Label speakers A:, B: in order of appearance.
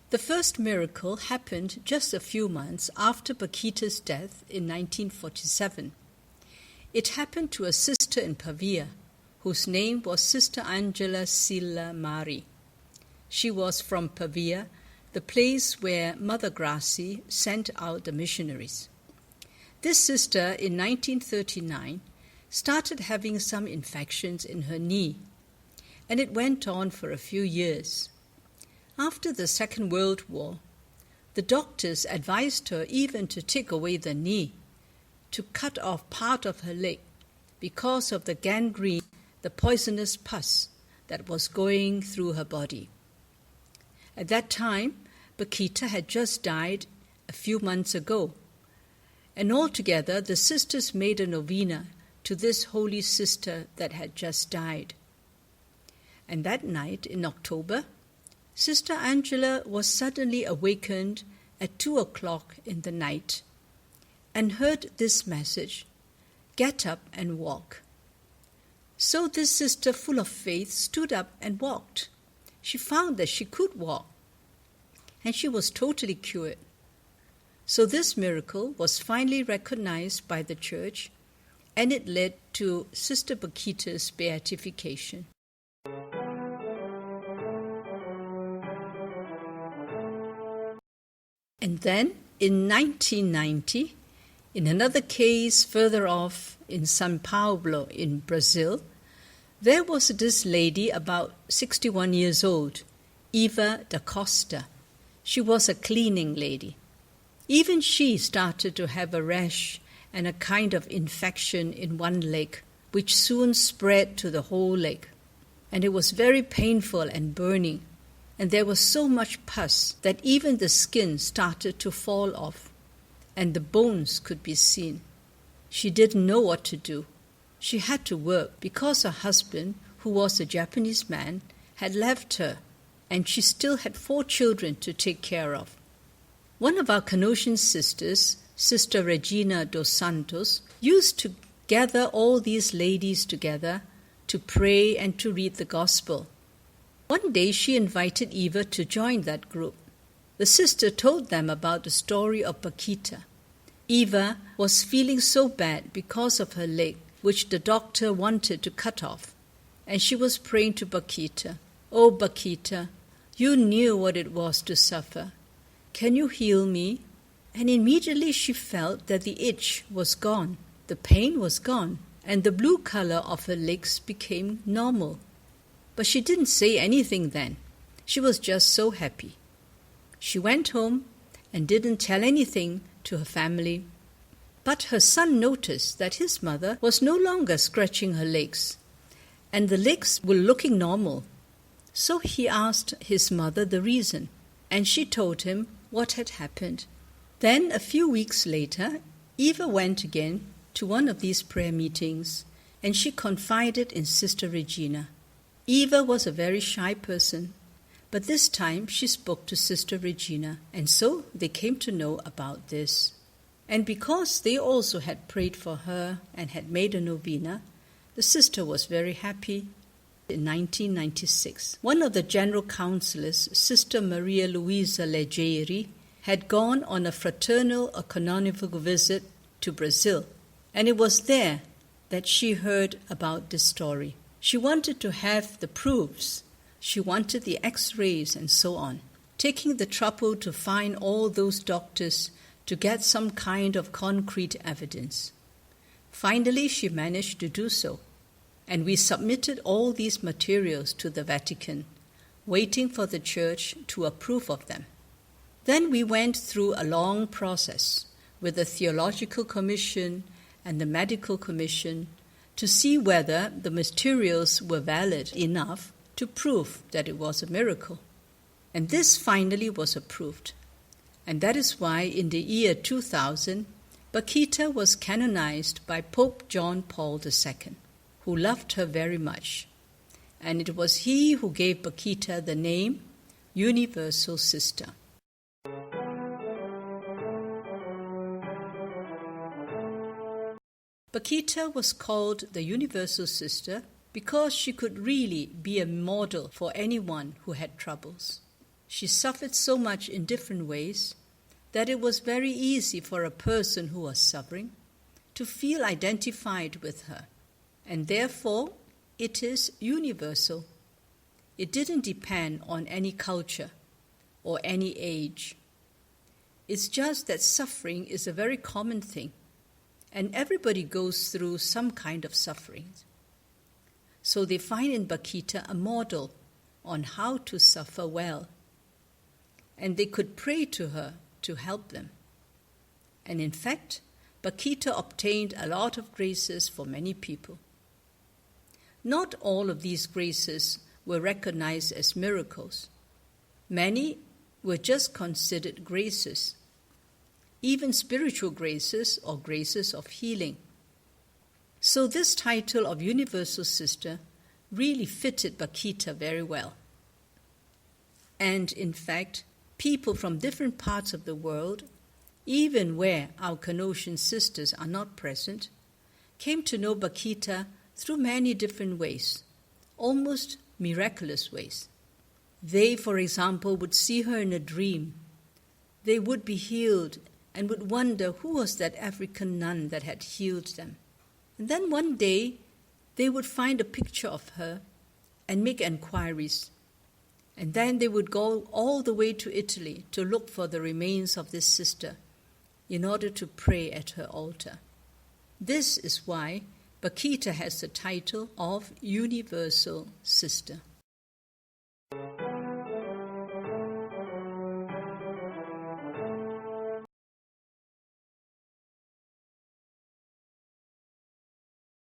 A: The first miracle happened just a few months after Bakhita's death in 1947. It happened to a sister in Pavia, whose name was Sister Angela Silla Mari. She was from Pavia, the place where Mother Gracie sent out the missionaries. This sister, in 1939, started having some infections in her knee, and it went on for a few years. After the Second World War, the doctors advised her even to take away the knee, to cut off part of her leg because of the gangrene, the poisonous pus that was going through her body. At that time, Bakhita had just died a few months ago, and altogether the sisters made a novena to this holy sister that had just died. And that night in October, Sister Angela was suddenly awakened at 2:00 in the night and heard this message, "Get up and walk." So this sister, full of faith, stood up and walked. She found that she could walk, and she was totally cured. So this miracle was finally recognized by the Church, and it led to Sister Bakhita's beatification. And then, in 1990, in another case further off in São Paulo in Brazil, there was this lady about 61 years old, Eva da Costa. She was a cleaning lady. Even she started to have a rash and a kind of infection in one leg, which soon spread to the whole leg. And it was very painful and burning. And there was so much pus that even the skin started to fall off, and the bones could be seen. She didn't know what to do. She had to work because her husband, who was a Japanese man, had left her, and she still had 4 children to take care of. One of our Canossian sisters, Sister Regina dos Santos, used to gather all these ladies together to pray and to read the Gospel. One day she invited Eva to join that group. The sister told them about the story of Bakhita. Eva was feeling so bad because of her leg, which the doctor wanted to cut off, and she was praying to Bakhita, "Oh Bakhita, you knew what it was to suffer. Can you heal me?" And immediately she felt that the itch was gone, the pain was gone, and the blue color of her legs became normal. But she didn't say anything then. She was just so happy. She went home and didn't tell anything to her family. But her son noticed that his mother was no longer scratching her legs, and the legs were looking normal. So he asked his mother the reason, and she told him what had happened. Then, a few weeks later, Eva went again to one of these prayer meetings, and she confided in Sister Regina. Eva was a very shy person, but this time she spoke to Sister Regina, and so they came to know about this. And because they also had prayed for her and had made a novena, the sister was very happy. In 1996, one of the general counselors, Sister Maria Luisa Leggeri, had gone on a fraternal or canonical visit to Brazil, and it was there that she heard about this story. She wanted to have the proofs. She wanted the x-rays and so on, taking the trouble to find all those doctors to get some kind of concrete evidence. Finally, she managed to do so, and we submitted all these materials to the Vatican, waiting for the Church to approve of them. Then we went through a long process with the Theological Commission and the Medical Commission to see whether the materials were valid enough to prove that it was a miracle. And this finally was approved. And that is why in the year 2000, Bakhita was canonized by Pope John Paul II, who loved her very much. And it was he who gave Bakhita the name Universal Sister. Bakhita was called the Universal Sister because she could really be a model for anyone who had troubles. She suffered so much in different ways that it was very easy for a person who was suffering to feel identified with her, and therefore it is universal. It didn't depend on any culture or any age. It's just that suffering is a very common thing, and everybody goes through some kind of suffering. So they find in Bakhita a model on how to suffer well, and they could pray to her to help them. And in fact, Bakhita obtained a lot of graces for many people. Not all of these graces were recognized as miracles. Many were just considered graces, even spiritual graces or graces of healing. So this title of Universal Sister really fitted Bakhita very well. And in fact, people from different parts of the world, even where our Canossian sisters are not present, came to know Bakhita through many different ways, almost miraculous ways. They, for example, would see her in a dream. They would be healed and would wonder who was that African nun that had healed them. And then one day, they would find a picture of her and make enquiries. And then they would go all the way to Italy to look for the remains of this sister in order to pray at her altar. This is why Bakhita has the title of Universal Sister.